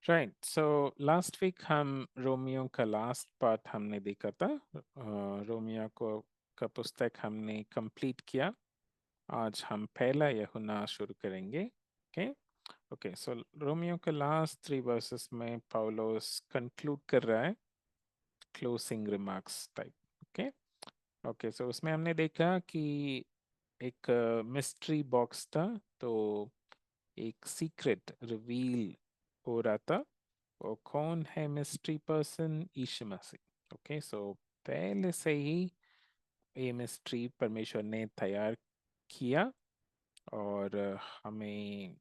Right, so last week हम Romeo का last part हमने देखा था। रोमियो को का पुस्तक हमने कंप्लीट किया। आज हम पहला यूहन्ना शुरू करेंगे। ओके ओके, सो रोमियो के लास्ट 3 वर्सेस में पौलुस कंक्लूड कर रहा है, closing remarks type. Okay okay, so उसमें हमने देखा कि एक मिस्ट्री बॉक्स था, तो एक सीक्रेट रिवील हो रहा था। वो कौन है मिस्ट्री पर्सन? यीशु मसीह। ओके, सो पहले से ही ये मिस्ट्री परमेश्वर ने तैयार किया, और हमें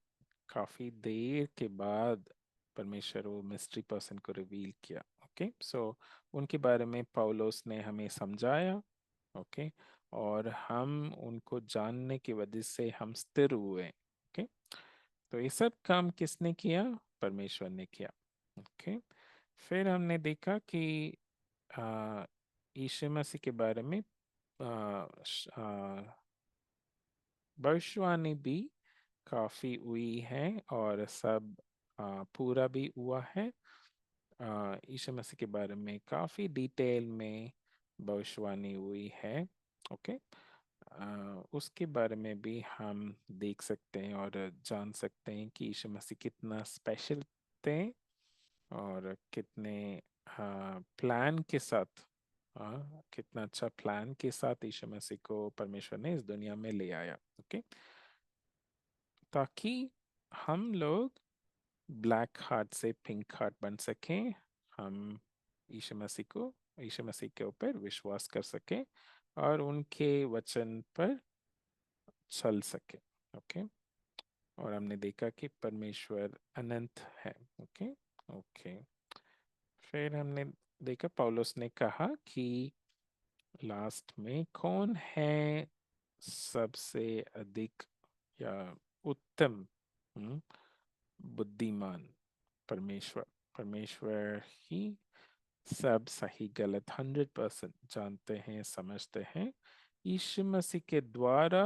काफी देर के बाद परमेश्वर वो मिस्ट्री पर्सन को रिवील किया। ओके, सो उनके बारे में पौलुस ने हमें समझाया। ओके, और हम उनको जानने की वजह से हम स्थिर हुए। ओके, तो ये सब काम किसने किया? परमेश्वर ने किया। ओके, फिर हमने देखा कि आ, यीशु मसीह के बारे में भविष्यवाणी भी काफी हुई है, और सब पूरा भी हुआ है। यीशु मसीह के बारे में काफी डिटेल में भविष्यवाणी हुई है। ओके, उसके बारे में भी हम देख सकते हैं और जान सकते हैं कि यीशु मसीह कितना स्पेशल थे, और कितने प्लान के साथ, कितना अच्छा प्लान के साथ यीशु मसीह को परमेश्वर ने इस दुनिया में ले आया। ओके, ताकि हम लोग ब्लैक हार्ट से पिंक हार्ट बन सकें। हम यीशु मसीह को, यीशु मसीह के ऊपर विश्वास कर सकें, और उनके वचन पर चल सके। ओके, और हमने देखा कि परमेश्वर अनंत है। ओके ओके, फिर हमने देखा पौलुस ने कहा कि लास्ट में कौन है सबसे अधिक या उत्तम बुद्धिमान? परमेश्वर। परमेश्वर ही सब सही गलत 100% जानते हैं, समझते हैं। यीशु मसीह के द्वारा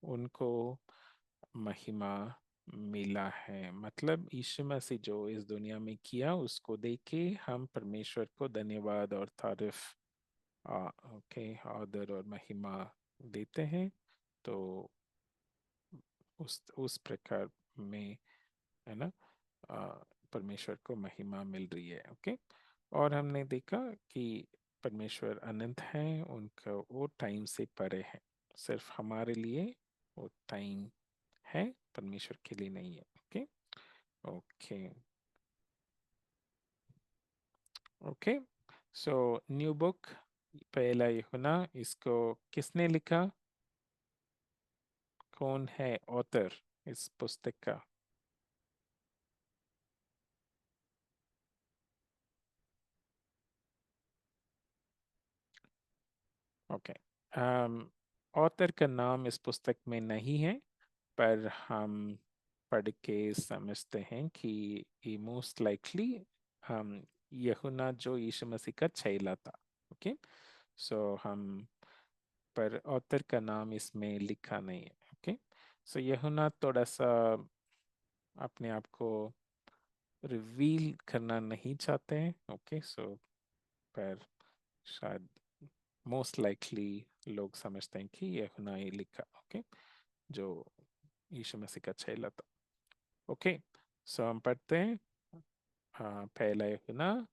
उनको महिमा मिला है। मतलब यीशु मसीह जो इस दुनिया में किया, उसको देख के हम परमेश्वर को धन्यवाद और तारीफ, ओके, आदर और महिमा देते हैं। तो उस प्रकार में, है ना, आ, परमेश्वर को महिमा मिल रही है। ओके, और हमने देखा कि परमेश्वर अनंत है, उनका वो टाइम से परे है। सिर्फ हमारे लिए वो टाइम है, परमेश्वर के लिए नहीं है। Okay okay okay, so new book, पहला यूहन्ना, इसको किसने लिखा? कौन है ऑथर इस पुस्तक का? ओके, ऑथर का नाम इस पुस्तक में नहीं है, पर हम पढ़ के समझते हैं कि ये मोस्ट लाइकली हम यूहन्ना जो यीशु मसीह का चेला था। ओके, सो हम, पर ऑथर का नाम इसमें लिखा नहीं है। ओके, सो यूहन्ना थोड़ा सा अपने आप को रिवील करना नहीं चाहते हैं। ओके, सो पर शायद मोस्ट लाइकली लोग समझते हैं कि यूहन्ना ही लिखा। ओके, जो यीशु मसीह का चेला था। ओके, सो हम पढ़ते हैं पहला यूहन्ना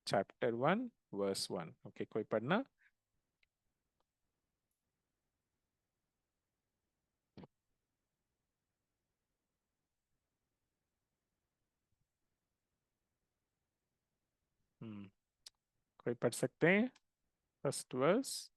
चैप्टर 1 वर्स 1। ओके, कोई पढ़ना? हम्म, कोई पढ़ सकते हैं फर्स्ट वर्स?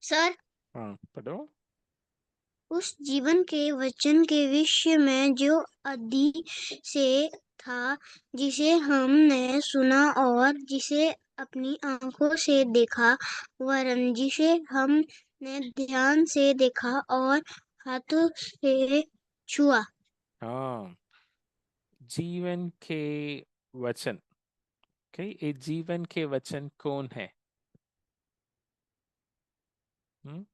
सर, हाँ, पढ़ो। उस जीवन के वचन के विषय में जो आदि से था, जिसे हमने सुना और जिसे अपनी आंखों से देखा, वरन जिसे हमने ध्यान से देखा और हाथों से छुआ। हाँ, जीवन के वचन, ओके, ये जीवन के वचन कौन है? हम्म,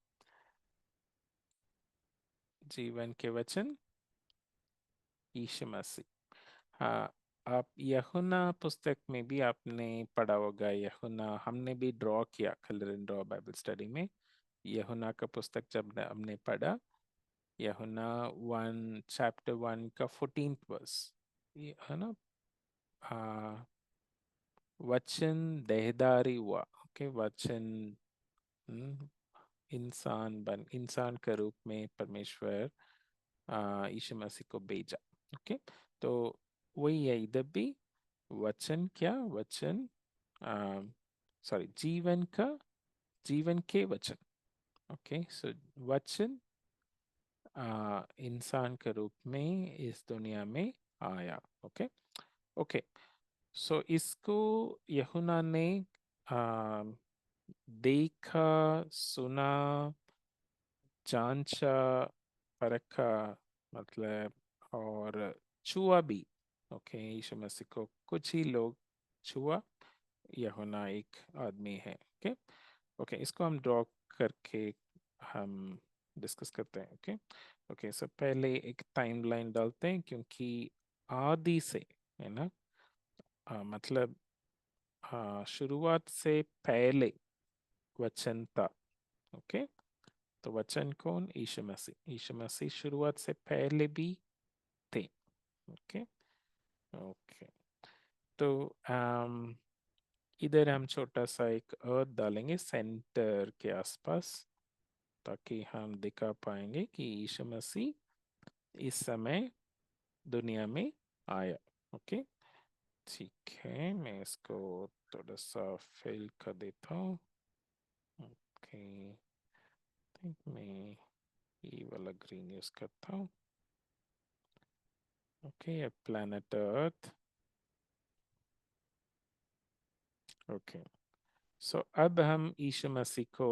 जीवन के वचन यीशु मसीह। हाँ, आप यूहन्ना पुस्तक में भी आपने पढ़ा होगा। यूहन्ना हमने भी ड्रॉ किया colour and draw Bible study में। यूहन्ना का पुस्तक जब हमने पढ़ा, यूहन्ना 1 चैप्टर 1 का 14th वर्स, ये है ना। आ, वचन देहधारी हुआ। ओके, वचन हम्म, इंसान के रूप में परमेश्वर यीशु मसीह को भेजा। ओके, तो वही है इधर भी। वचन क्या? वचन सॉरी, जीवन के वचन। ओके, सो वचन इंसान के रूप में इस दुनिया में आया। ओके, ओके, सो इसको यूहन्ना ने आ, देखा, सुना, जांचा, परखा, मतलब, और छुआ भी। ओके, यीशु मसीह को कुछ ही लोग छुआ, यूहन्ना एक आदमी है। ओके, ओके, इसको हम ड्रॉ करके हम डिस्कस करते हैं। ओके, ओके, सो पहले एक टाइमलाइन डालते हैं, क्योंकि आदि से, है ना, मतलब शुरुआत से पहले वचन था। ओके, तो वचन कौन? यीशु मसीह। यीशु मसीह शुरुआत से पहले भी थे। ओके, ओके, तो इधर हम छोटा सा एक अर्थ डालेंगे सेंटर के आसपास, ताकि हम दिखा पाएंगे कि यीशु मसीह इस समय दुनिया में आया। ओके, ठीक है, मैं इसको थोड़ा सा फिल कर देता हूँ। ओके, थिंक मैं ये वाला ग्रीन यूज करता हूँ। Okay, planet earth. ओके, सो अब हम यीशु मसीह को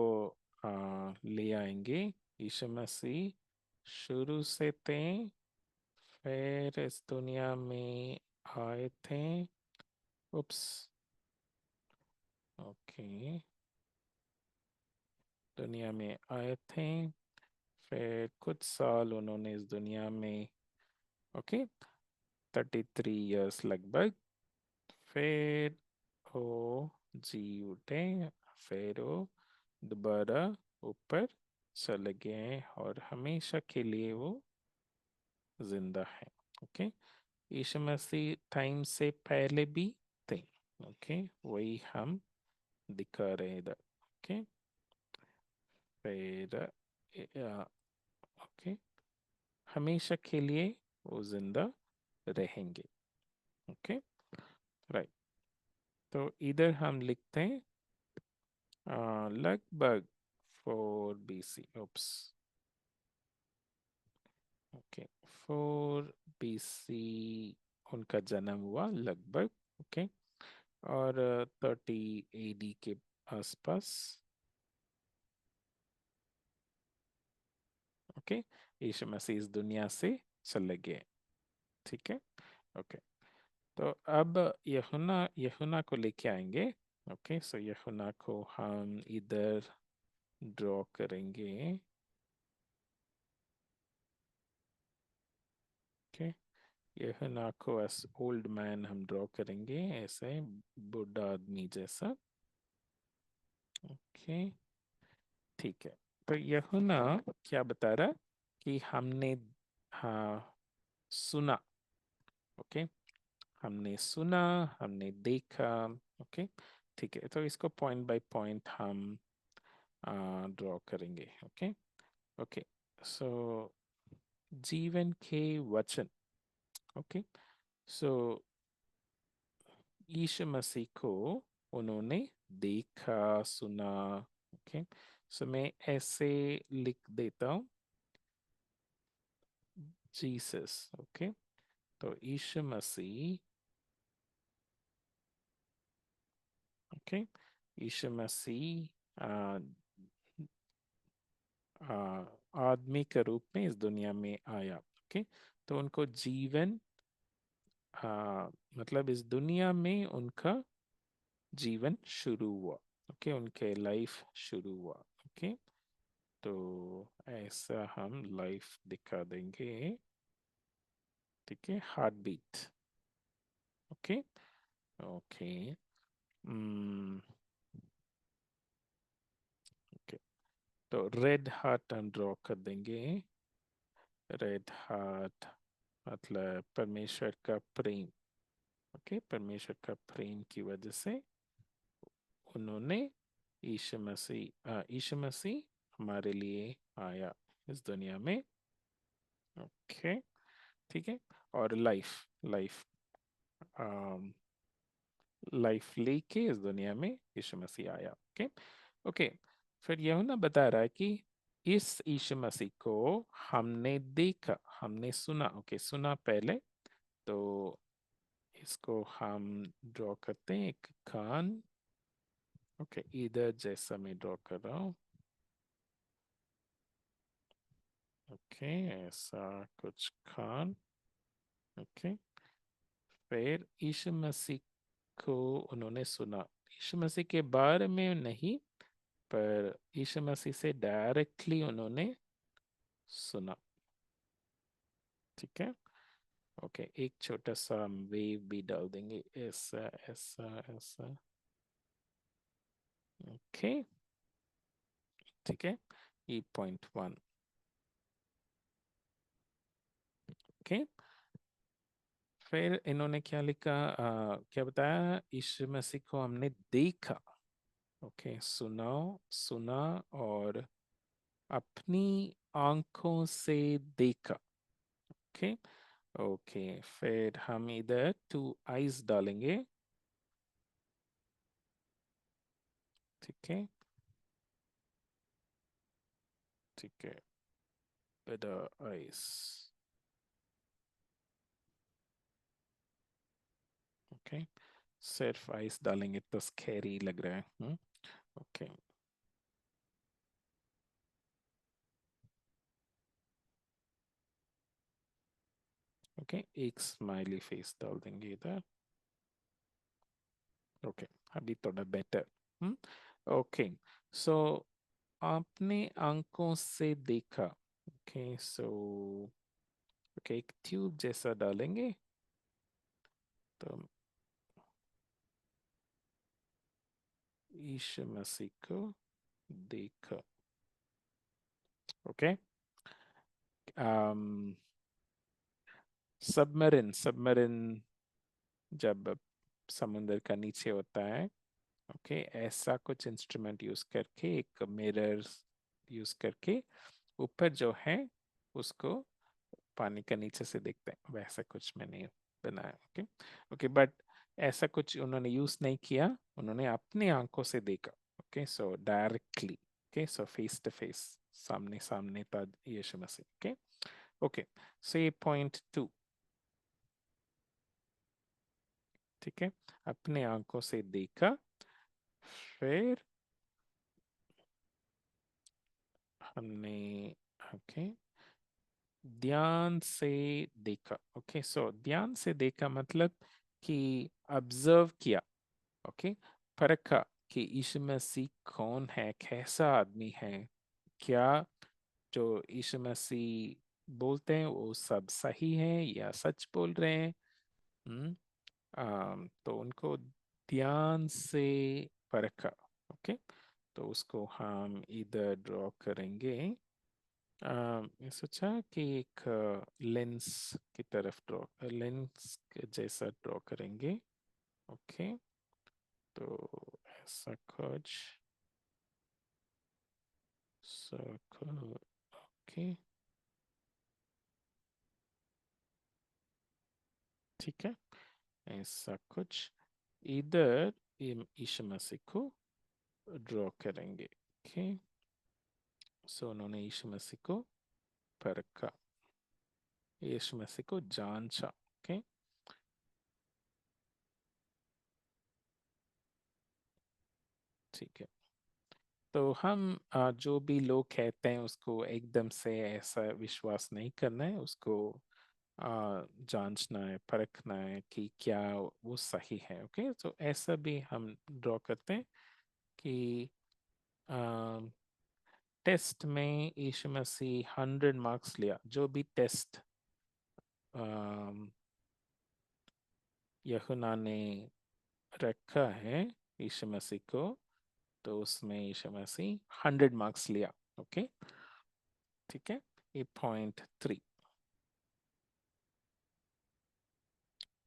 ले आएंगे। यीशु मसीह शुरू से थे, फिर इस दुनिया में आए थे। उप्स, ओके, दुनिया में आए थे, फिर कुछ साल उन्होंने इस दुनिया में, ओके, 33 years लगभग, फिर वो जी उठे, फिर वो दोबारा ऊपर चले गए, और हमेशा के लिए वो जिंदा है। ओके, यीशु मसीह टाइम से पहले भी थे। ओके, वही हम दिखा रहे हैं इधर। ओके, फिर ओके, हमेशा के लिए वो जिंदा रहेंगे। ओके, राइट, तो इधर हम लिखते हैं लगभग 4 BC। ओप्स, ओके, 4 BC उनका जन्म हुआ लगभग। ओके, और 30 AD के आसपास। ओके, यीशु मसीह इस दुनिया से चले गए। ठीक है, ओके, तो अब यूहन्ना यूहन्ना को लेके आएंगे। ओके, सो यूहन्ना को हम इधर ड्रॉ करेंगे। ओके, यूहन्ना को एस ओल्ड मैन हम ड्रॉ करेंगे, ऐसे बूढ़ा आदमी जैसा। ओके, ठीक है, तो यूहन्ना क्या बता रहा कि हमने, हाँ, सुना। ओके, हमने सुना, हमने देखा। ओके, ठीक है, तो इसको पॉइंट बाय पॉइंट हम ड्रॉ करेंगे। ओके, ओके, सो जीवन के वचन। ओके, सो यीशु मसीह को उन्होंने देखा, सुना। ओके, सो मैं ऐसे लिख देता हूँ, जीसस। ओके, तो यीशु मसीह, ओके, यीशु मसीह आदमी के रूप में इस दुनिया में आया। ओके, तो उनको जीवन, मतलब इस दुनिया में उनका जीवन शुरू हुआ। ओके, उनके लाइफ शुरू हुआ। ओके, तो ऐसा हम लाइफ दिखा देंगे। ठीक है, heart beat. Okay. Okay. Okay, तो रेड हार्ट हम ड्रॉ कर देंगे। रेड हार्ट मतलब परमेश्वर का प्रेम। ओके, परमेश्वर का प्रेम की वजह से उन्होंने यीशु मसीह हमारे लिए आया इस दुनिया में। ओके, ठीक है। और लाइफ लाइफ लाइफ लेके इस दुनिया में यीशु मसीह आया। ओके। ओके, फिर यूहन्ना बता रहा है कि इस यीशु मसीह को हमने देखा, हमने सुना। ओके, सुना पहले, तो इसको हम ड्रॉ करते हैं एक कान। ओके, इधर जैसा मैं ड्रॉ कर रहा हूँ। ओके, ऐसा कुछ कान। ओके, फिर यीशु मसीह को उन्होंने सुना। यीशु मसीह के बारे में नहीं, पर यीशु मसीह से डायरेक्टली उन्होंने सुना। ठीक है। ओके, एक छोटा सा वेव भी डाल देंगे, ऐसा ऐसा ऐसा। ओके, ठीक है, ये पॉइंट 1। ओके, फिर इन्होंने क्या लिखा, क्या बताया, यीशु मसीह को हमने देखा। ओके, सुनाओ, सुना और अपनी आंखों से देखा। ओके। ओके, फिर हम इधर 2 आइज डालेंगे। ठीक है, ठीक है, better eyes। ओके, सिर्फ आइस डालेंगे तो स्कैरी लग रहा है। ओके। ओके, एक स्माइली फेस डाल देंगे इधर। ओके, अभी थोड़ा बेटर। ओके, सो आपने आंखों से देखा। ओके, सो ओके, एक ट्यूब जैसा डालेंगे, तो यीशु मसीह को देखा। ओके, सबमरीन, सबमरीन जब समुद्र का नीचे होता है। ओके, ऐसा कुछ इंस्ट्रूमेंट यूज करके, एक मिरर यूज करके ऊपर जो है उसको पानी के नीचे से देखते हैं, वैसा कुछ मैंने बनाया। ओके। ओके, बट ऐसा कुछ उन्होंने यूज नहीं किया, उन्होंने अपनी आंखों से देखा। Okay, so directly. Okay, so face to face, सामने सामने था यीशु मसीह। ओके। ओके, सो ये पॉइंट 2। ठीक है, अपने आंखों से देखा, फिर हमने ओके ध्यान से देखा। ओके, सो ध्यान से देखा मतलब कि ऑब्जर्व किया। ओके, परखा कि यीशु मसीह कौन है, कैसा आदमी है, क्या जो यीशु मसीह बोलते हैं वो सब सही है या सच बोल रहे हैं। हम्म तो उनको ध्यान से परखा। ओके, तो उसको हम इधर ड्रॉ करेंगे। मैं सोचा कि एक लेंस की तरफ ड्रॉ, लेंस के जैसा ड्रॉ करेंगे। ओके, तो ऐसा कुछ सर्कल। ओके, ठीक है, ऐसा कुछ इधर यीशु मसीह को ड्रॉ करेंगे। ओके, सो उन्होंने यीशु मसीह को परखा, यीशु मसीह को जांचा। ओके, ठीक है, तो हम जो भी लोग कहते हैं उसको एकदम से ऐसा विश्वास नहीं करना है, उसको जांचना है, परखना है कि क्या वो सही है। ओके, तो ऐसा भी हम ड्रॉ करते हैं कि टेस्ट में यीशु मसीह 100 मार्क्स लिया। जो भी टेस्ट यूहन्ना ने रखा है यीशु मसीह को, तो उसमें यीशु मसीह 100 मार्क्स लिया। ओके, ठीक है, ये पॉइंट 3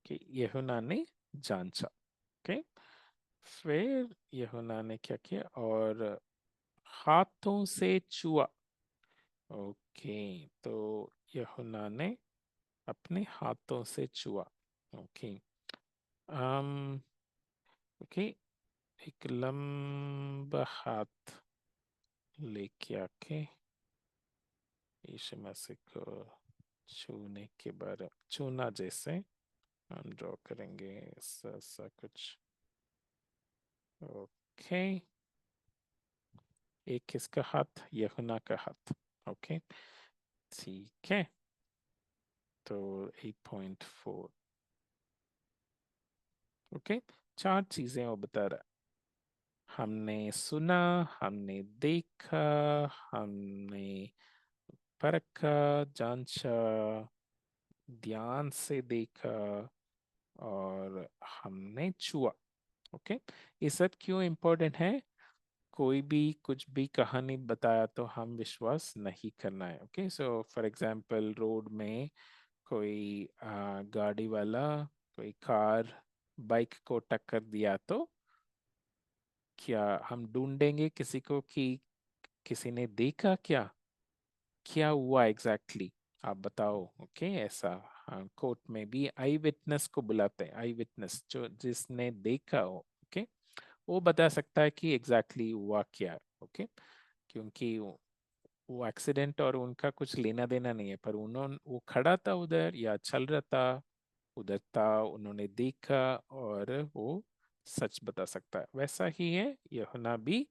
कि यूहन्ना ने जांचा। ओके, फिर यूहन्ना ने क्या किया, और हाथों से छुआ। ओके, तो यूहन्ना ने अपने हाथों से छुआ। ओके, um, ओके, एक लंबा हाथ लेके आके यीशु मसीह को छूने के बारे, छूना जैसे हम ड्रॉ करेंगे ऐसा ऐसा कुछ। ओके, एक किसका हाथ, यूहन्ना का हाथ। ओके, ठीक है, तो 8.4। ओके, 4 चीजें वो बता रहा है। हमने सुना, हमने देखा, हमने परखा, जांचा, ध्यान से देखा, और हमने छुआ। ओके, ये सब क्यों इम्पोर्टेंट है? कोई भी कुछ भी कहानी बताया तो हम विश्वास नहीं करना है। Okay, so for example road में कोई गाड़ी वाला, कोई कार बाइक को टक्कर दिया, तो क्या हम ढूंढेंगे किसी को कि किसी ने देखा क्या, क्या हुआ एग्जैक्टली आप बताओ। ओके, ऐसा हाँ, कोर्ट में भी आई विटनेस को बुलाते हैं। आई विटनेस जो जिसने देखा हो, ओके, वो बता सकता है कि एग्जैक्टली हुआ क्या है। ओके, क्योंकि वो एक्सीडेंट और उनका कुछ लेना देना नहीं है, पर उन्होंने, वो खड़ा था उधर या चल रहा था उधर था, उन्होंने देखा और वो सच बता सकता है। वैसा ही है यूहन्ना भी,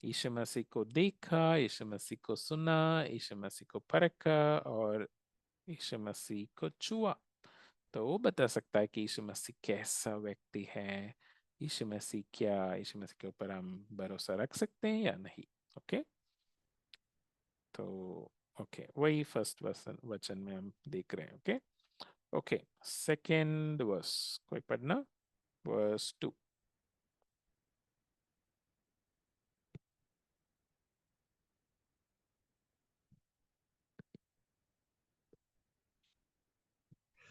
यीशु मसीह को देखा, यीशु मसीह को सुना, यीशु मसीह को परखा और यीशु मसीह को छुआ, तो वो बता सकता है कि यीशु मसीह कैसा व्यक्ति है, यीशु मसीह क्या, यीशु मसीह के ऊपर हम भरोसा रख सकते हैं या नहीं। ओके, तो ओके, वही फर्स्ट वचन वचन में हम देख रहे हैं। ओके, ओके, सेकेंड वर्स कोई पढ़ना, वर्स 2।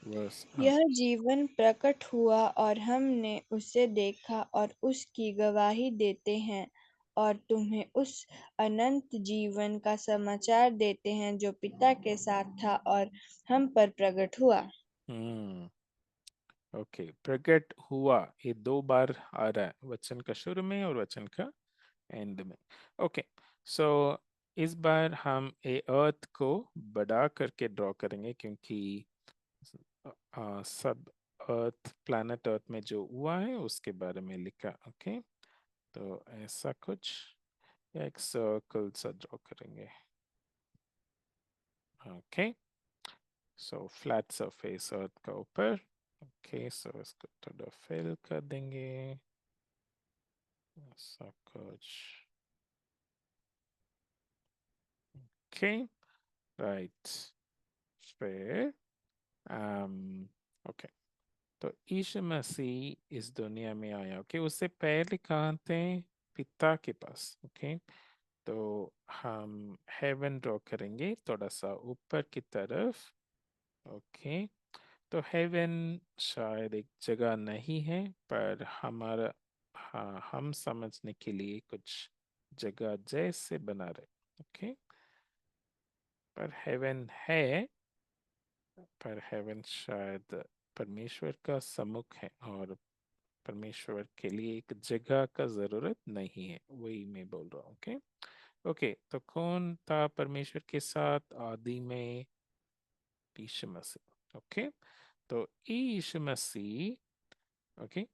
वर्स यह जीवन प्रकट हुआ और हमने उसे देखा और उसकी गवाही देते हैं और तुम्हें उस अनंत जीवन का समाचार देते हैं जो पिता के साथ था और हम पर प्रकट हुआ। हम्म, ओके, प्रकट हुआ ये 2 बार आ रहा है, वचन का शुरू में और वचन का एंड में। ओके, सो इस बार हम ए अर्थ को बड़ा करके ड्रॉ करेंगे, क्योंकि सब अर्थ, प्लैनेट अर्थ में जो हुआ है उसके बारे में लिखा। ओके, तो ऐसा कुछ एक सर्कल सा ड्रॉ करेंगे। ओके, सो फ्लैट सरफेस अर्थ का ऊपर। ओके, सो इसको थोड़ा फिल कर देंगे ऐसा कुछ। ओके, राइट, फिर ओके, तो यीशु मसीह इस दुनिया में आया। ओके, उससे पहले कहाँ थे? पिता के पास। ओके, तो हम हेवन ड्रॉ करेंगे थोड़ा सा ऊपर की तरफ। ओके, तो हेवन शायद एक जगह नहीं है, पर हमारा, हाँ, हम समझने के लिए कुछ जगह जैसे बना रहे। ओके, पर हेवन है, पर हेवन शायद परमेश्वर का सम्मुख है, और परमेश्वर के लिए एक जगह का जरूरत नहीं है, वही मैं बोल रहा हूँ। ओके, ओके, तो कौन था परमेश्वर के साथ आदि में? यीशु मसीह। ओके, तो यीशु मसीह, ओके,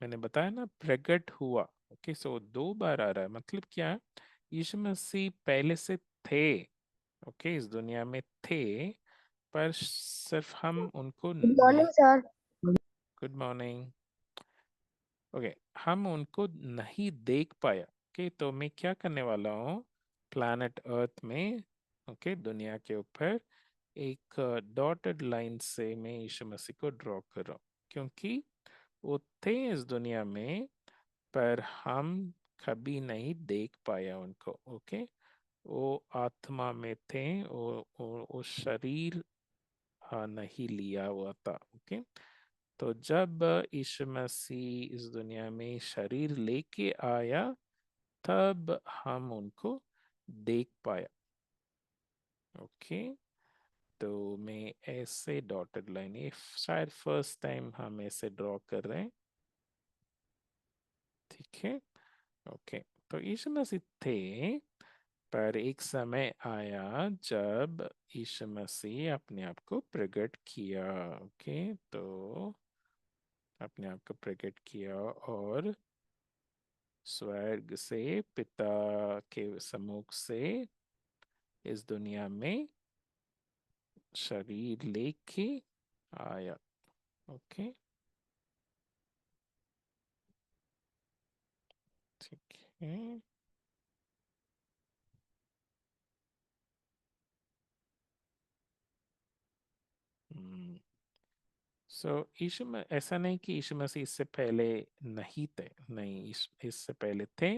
मैंने बताया ना प्रकट हुआ। ओके, सो 2 बार आ रहा है, मतलब क्या है? यीशु मसीह पहले से थे, ओके, इस दुनिया में थे, पर सिर्फ हम उनको good morning sir. Good morning. Okay, हम उनको नहीं देख पाया। ओके, तो मैं क्या करने वाला हूँ, प्लैनेट अर्थ में, ओके, दुनिया के ऊपर एक डॉटेड लाइन से मैं यीशु मसीह को ड्रॉ कर रहा हूँ, क्योंकि वो थे इस दुनिया में पर हम कभी नहीं देख पाया उनको। ओके, वो आत्मा में थे, वो शरीर नहीं लिया हुआ था। ओके, तो जब यीशु मसीह इस दुनिया में शरीर लेके आया तब हम उनको देख पाया। ओके, तो मैं ऐसे डॉटेड लाइन, ये शायद फर्स्ट टाइम हम ऐसे ड्रॉ कर रहे हैं। ठीक है, ओके, तो यीशु मसीह थे, पर एक समय आया जब यीशु मसीह अपने आप को प्रकट किया। ओके, तो अपने आप को प्रकट किया और स्वर्ग से, पिता के सम्मुख से इस दुनिया में शरीर लेके आया। ओके, ठीक है। सो ऐसा नहीं कि यीशु मसीह इससे पहले नहीं थे, नहीं, इससे पहले थे।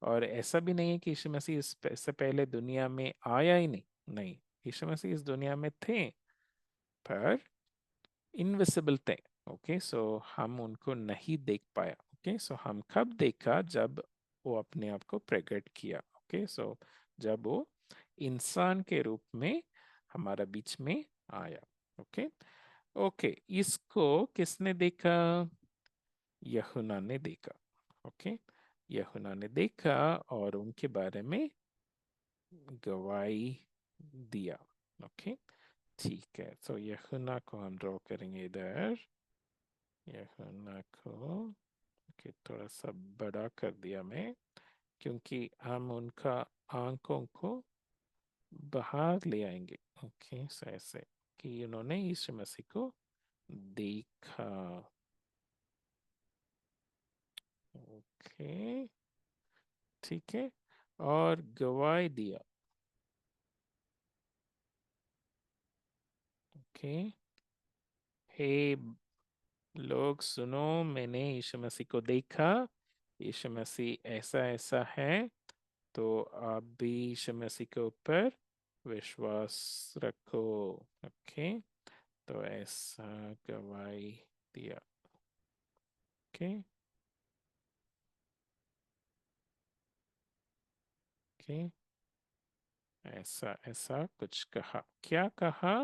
और ऐसा भी नहीं है कि यीशु मसीह इससे पहले दुनिया में आया ही नहीं, नहीं, यीशु मसीह इस दुनिया में थे पर इनविजिबल थे। ओके, सो हम उनको नहीं देख पाया। ओके, सो हम कब देखा, जब वो अपने आप को प्रकट किया। ओके, सो जब वो इंसान के रूप में हमारा बीच में आया। ओके, ओके, इसको किसने देखा, यूहन्ना ने देखा। ओके, यूहन्ना ने देखा और उनके बारे में गवाही दिया। ओके, ठीक है, तो यूहन्ना को हम ड्रॉ करेंगे इधर, यूहन्ना को। ओके, थोड़ा सा बड़ा कर दिया मैं, क्योंकि हम उनका आंखों को बाहर ले आएंगे। ओके, सो ऐसे कि उन्होंने यीशु मसीह को देखा। ओके, ठीक है, और गवाही दिया। ओके, हे लोग सुनो, मैंने यीशु मसीह को देखा, यीशु मसीह ऐसा ऐसा है, तो आप भी यीशु मसीह के ऊपर विश्वास रखो। ओके, तो ऐसा गवाही दिया। ओके, ओके, ऐसा ऐसा कुछ कहा, क्या कहा,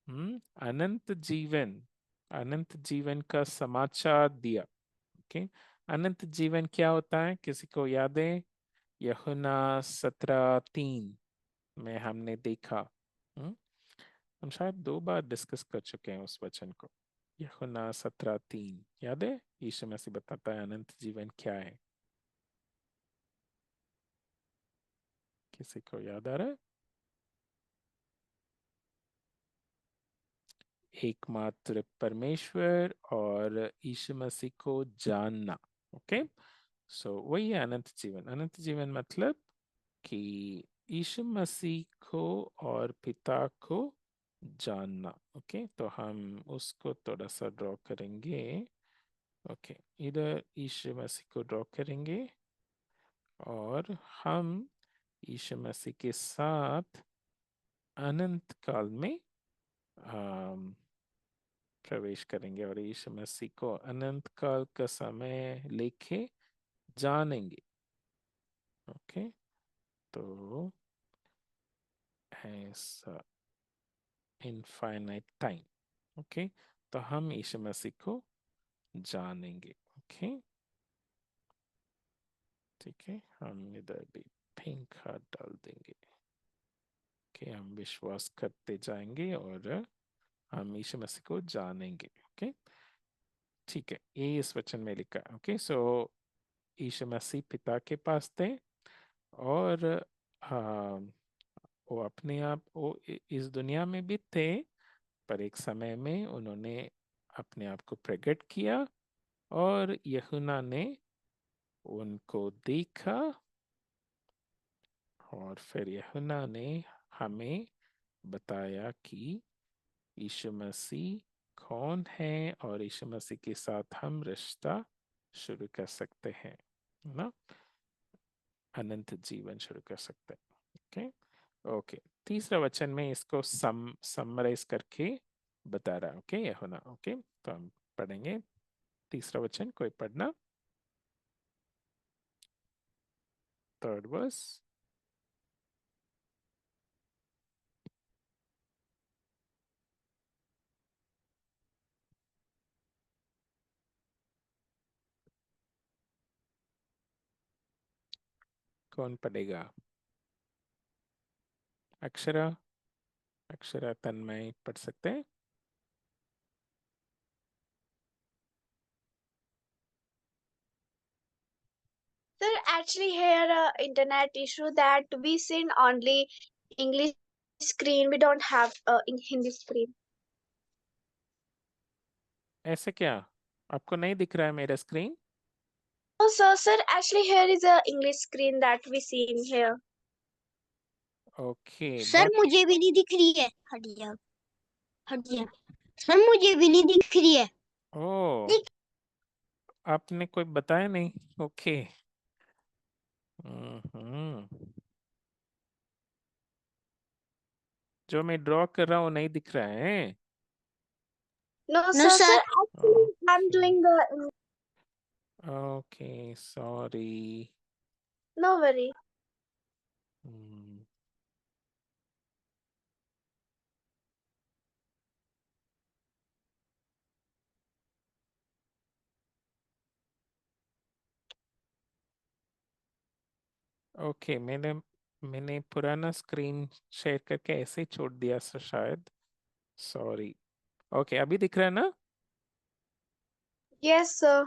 अनंत जीवन, अनंत जीवन का समाचार दिया। ओके, अनंत जीवन क्या होता है, किसी को याद है, यूहन्ना 17:3 में हमने देखा। हम्म, हम शायद 2 बार डिस्कस कर चुके हैं उस वचन को। यूहन्ना 17:3 याद है, यीशु मसीह बताता है अनंत जीवन क्या है। किसी को याद आ रहा है, एकमात्र परमेश्वर और यीशु मसीह को जानना। ओके, सो वही है अनंत जीवन। अनंत जीवन मतलब कि यीशु मसीह को और पिता को जानना। ओके, तो हम उसको थोड़ा सा ड्रॉ करेंगे। ओके, इधर यीशु मसीह को ड्रॉ करेंगे और हम यीशु मसीह के साथ अनंत काल में प्रवेश करेंगे और यीशु मसीह को अनंत काल का समय लेके जानेंगे। ओके, तो ऐसा इनफाइनाइट टाइम। ओके, तो हम यीशु मसीह को जानेंगे। ओके, ठीक है, हम इधर भी पिंक हार्ट डाल देंगे। ओके, हम विश्वास करते जाएंगे और हम यीशु मसीह को जानेंगे। ओके, ठीक है, ये इस वचन में लिखा है। ओके, सो यीशु मसीह पिता के पास थे और वो अपने आप वो इस दुनिया में भी थे, पर एक समय में उन्होंने अपने आप को प्रकट किया और यूहन्ना ने उनको देखा और फिर यूहन्ना ने हमें बताया कि यीशु मसीह कौन है और यीशु मसीह के साथ हम रिश्ता शुरू कर सकते हैं ना, अनंत जीवन शुरू कर सकते हैं। ओके ओके, तीसरा वचन में इसको समराइज करके बता रहा है। ओके यूहन्ना, ओके तो हम पढ़ेंगे तीसरा वचन, कोई पढ़ना, थर्ड वर्स। कौन पढ़ेगा? अक्षरा, अक्षरा तन्मय पढ़ सकते हैं? Sir, actually here internet issue that we seen only English screen. We don't have in Hindi screen. ऐसे क्या, आपको नहीं दिख रहा है मेरा screen? No, sir, actually here is a English screen that we seen here. Okay sir but मुझे भी नहीं दिख रही है, हट जा हट जा। सर मुझे भी नहीं दिख रही है। ओ, दिख आपने कोई बताया नहीं। ओके हम्म, जो मैं ड्रॉ कर रहा हूँ नहीं दिख रहा है। No, no sir, sir. actually I'm okay doing the okay sorry. no worry. Okay मैंने मैंने पुराना स्क्रीन शेयर करके ऐसे ही छोड़ दिया सर शायद, सॉरी। ओके अभी दिख रहा है ना? Yes, sir.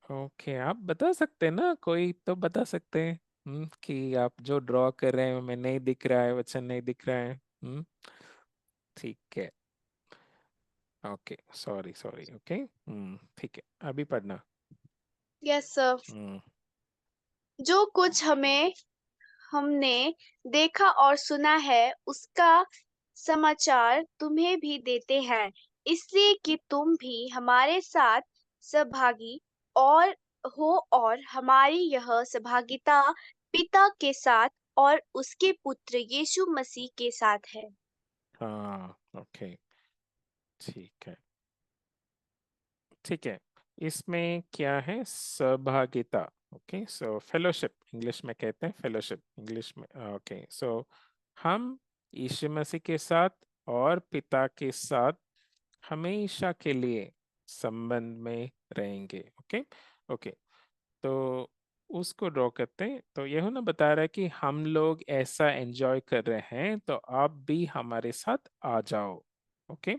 ओके आप बता सकते हैं ना, कोई तो बता सकते हैं कि आप जो ड्रॉ कर रहे हैं मैं नहीं दिख रहा है, वचन नहीं दिख रहा है। ठीक है, ओके सॉरी सॉरी, ओके ठीक है, अभी पढ़ना। Yes, sir. हम्म जो कुछ हमने देखा और सुना है उसका समाचार तुम्हें भी देते हैं, इसलिए कि तुम भी हमारे साथ सहभागी और हो, और हमारी यह सहभागिता पिता के साथ और उसके पुत्र यीशु मसीह के साथ है। हाँ ओके ठीक है ठीक है, इसमें क्या है? सहभागिता। ओके सो फेलोशिप इंग्लिश में कहते हैं, फेलोशिप इंग्लिश में। ओके सो हम यीशु मसीह के साथ और पिता के साथ हमेशा के लिए संबंध में रहेंगे। ओके ओके तो उसको ड्रॉ करते हैं। तो यह ना बता रहा है कि हम लोग ऐसा एंजॉय कर रहे हैं तो आप भी हमारे साथ आ जाओ। ओके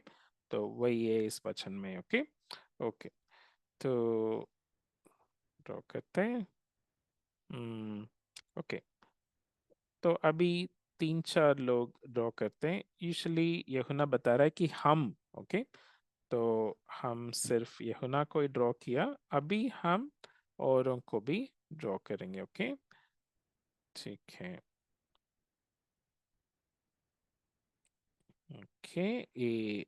तो वही है इस वचन में। ओके ओके तो ड्रॉ करते हैं। ओके तो अभी तीन चार लोग ड्रॉ करते हैं। यूजुअली यूहन्ना बता रहा है कि हम। ओके तो हम सिर्फ यूहन्ना को ही ड्रॉ किया, अभी हम औरों को भी ड्रॉ करेंगे। ओके ठीक है ओके ये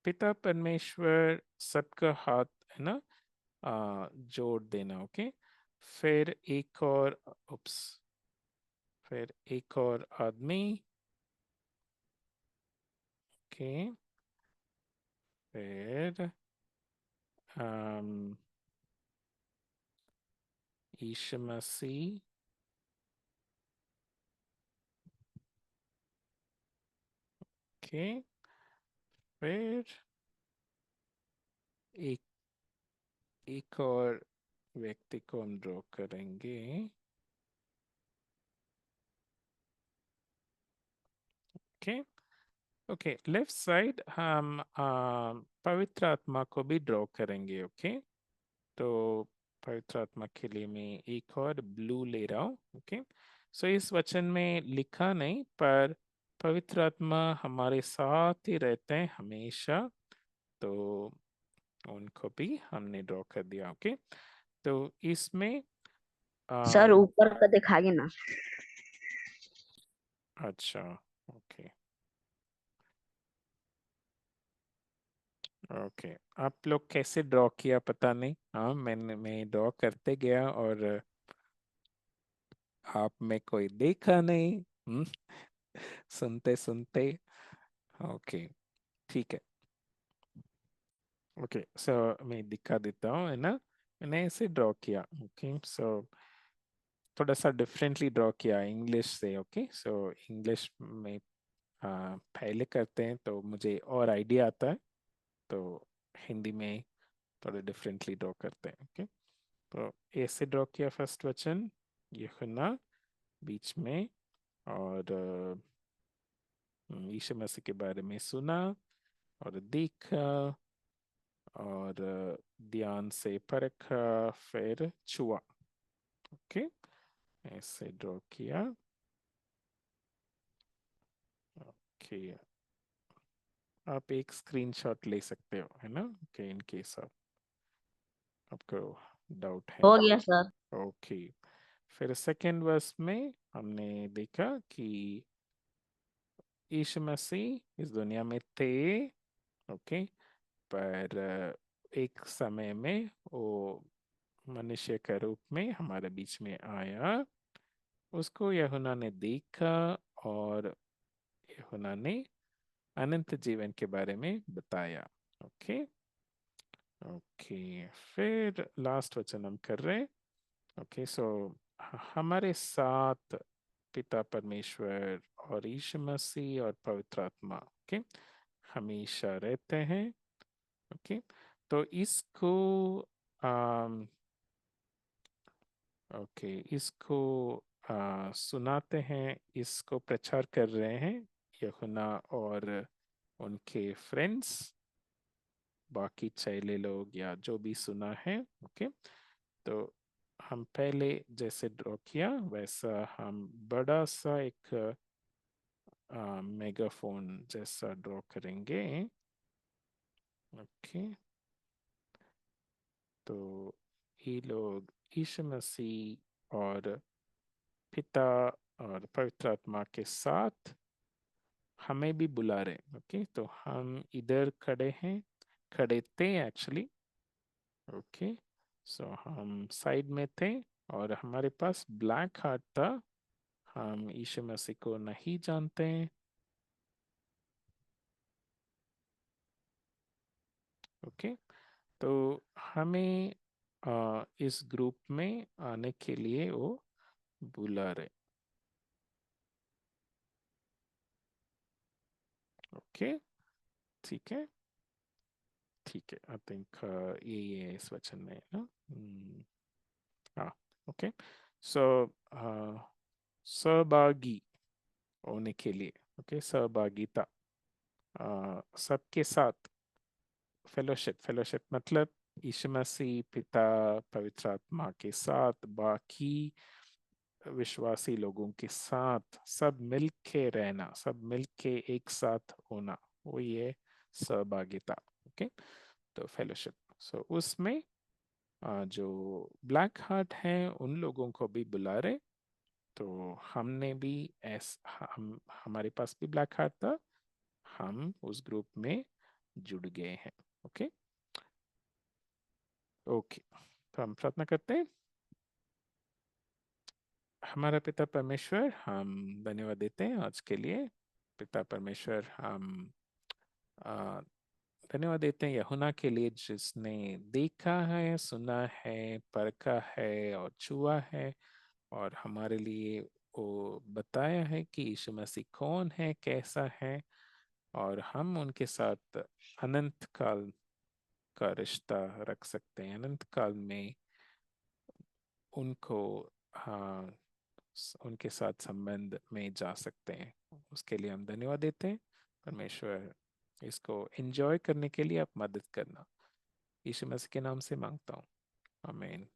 पिता परमेश्वर सबका हाथ है ना, जोड़ देना। ओके फिर एक और उप्स, फिर एक और आदमी। ओके फिर अम, यीशु मसीह। ओके फिर एक एक और व्यक्ति को हम ड्रॉ करेंगे। ओके ओके लेफ्ट साइड हम पवित्र आत्मा को भी ड्रॉ करेंगे। ओके तो पवित्र आत्मा के लिए मैं एक और ब्लू ले रहा हूँ। ओके सो इस वचन में लिखा नहीं, पर पवित्र आत्मा हमारे साथ ही रहते हैं हमेशा, तो उनको भी हमने ड्रॉ कर दिया। ओके, तो इसमें सर आ, ऊपर का दिखाइए ना। अच्छा, ओके ओके, आप लोग कैसे ड्रॉ किया पता नहीं। हाँ, मैं ड्रॉ करते गया और आप में कोई देखा नहीं। सुनते सुनते। ओके, ठीक है। ओके, सो मैं दिखा देता हूँ, है ना। मैंने ऐसे ड्रॉ किया। ओके, सो थोड़ा सा डिफरेंटली ड्रॉ किया इंग्लिश से। ओके, सो इंग्लिश में पहले करते हैं तो मुझे और आइडिया आता है, तो हिंदी में थोड़ा डिफरेंटली ड्रॉ करते हैं। ओके, तो ऐसे ड्रॉ किया फर्स्ट वचन, यूहन्ना बीच में, और यीशु मसीह के बारे में सुना और देखा और ध्यान से परखा, फिर छुआ। ओके, ऐसे ड्रॉ किया। ओके, आप एक स्क्रीनशॉट ले सकते हो, है ना, ओके, इन केस आपको डाउट है। हो गया सर। ओके, फिर सेकेंड वर्स में हमने देखा कि यीशु मसीह इस दुनिया में थे। ओके, पर एक समय में वो मनुष्य के रूप में हमारे बीच में आया, उसको यूहन्ना ने देखा और यूहन्ना ने अनंत जीवन के बारे में बताया। ओके ओके, फिर लास्ट वचन हम कर रहे हैं। ओके, सो हमारे साथ पिता परमेश्वर और यीशु मसीह और पवित्र आत्मा, ओके, हमेशा रहते हैं। ओके, तो इसको आम, ओके, इसको सुनाते हैं, इसको प्रचार कर रहे हैं यूहन्ना और उनके फ्रेंड्स, बाकी चेले लोग या जो भी सुना है। ओके, तो हम पहले जैसे ड्रॉ किया वैसा हम बड़ा सा एक मेगाफोन जैसा ड्रॉ करेंगे। ओके, तो ये लोग यीशु मसीह और पिता और पवित्र आत्मा के साथ हमें भी बुला रहे। ओके, तो हम इधर खड़े हैं, खड़े थे एक्चुअली। ओके, सो हम साइड में थे और हमारे पास ब्लैक हार्ट था। हम यीशु मसीह को नहीं जानते हैं। ओके, तो हमें इस ग्रुप में आने के लिए वो बुला रहे। ओके, ठीक है, ठीक है, आई थिंक ये है इस वचन में ना। हाँ, ओके, सो सहभागी होने के लिए, ओके, सहभागिता, सबके साथ, फेलोशिप, फेलोशिप मतलब यीशु मसीह, पिता, पवित्र आत्मा के साथ, बाकी विश्वासी लोगों के साथ, सब मिल के रहना, सब मिल के एक साथ होना, वो ये सहभागिता। ओके, तो फेलोशिप, सो उसमें जो ब्लैक हार्ट हैं उन लोगों को भी बुला रहे। तो हमने भी हम हमारे पास भी ब्लैक हार्ट था, हम उस ग्रुप में जुड़ गए हैं। ओके ओके, तो हम प्रार्थना करते हैं। हमारा पिता परमेश्वर, हम धन्यवाद देते हैं आज के लिए। पिता परमेश्वर, हम आ, धन्यवाद देते हैं यूहन्ना के लिए, जिसने देखा है, सुना है, परखा है और छुआ है, और हमारे लिए वो बताया है कि यीशु मसीह कौन है, कैसा है, और हम उनके साथ अनंत काल का रिश्ता रख सकते हैं, अनंत काल में उनको, हाँ, उनके साथ संबंध में जा सकते हैं। उसके लिए हम धन्यवाद देते हैं परमेश्वर। इसको एंजॉय करने के लिए आप मदद करना, यीशु मसीह के नाम से मांगता हूँ, आमीन।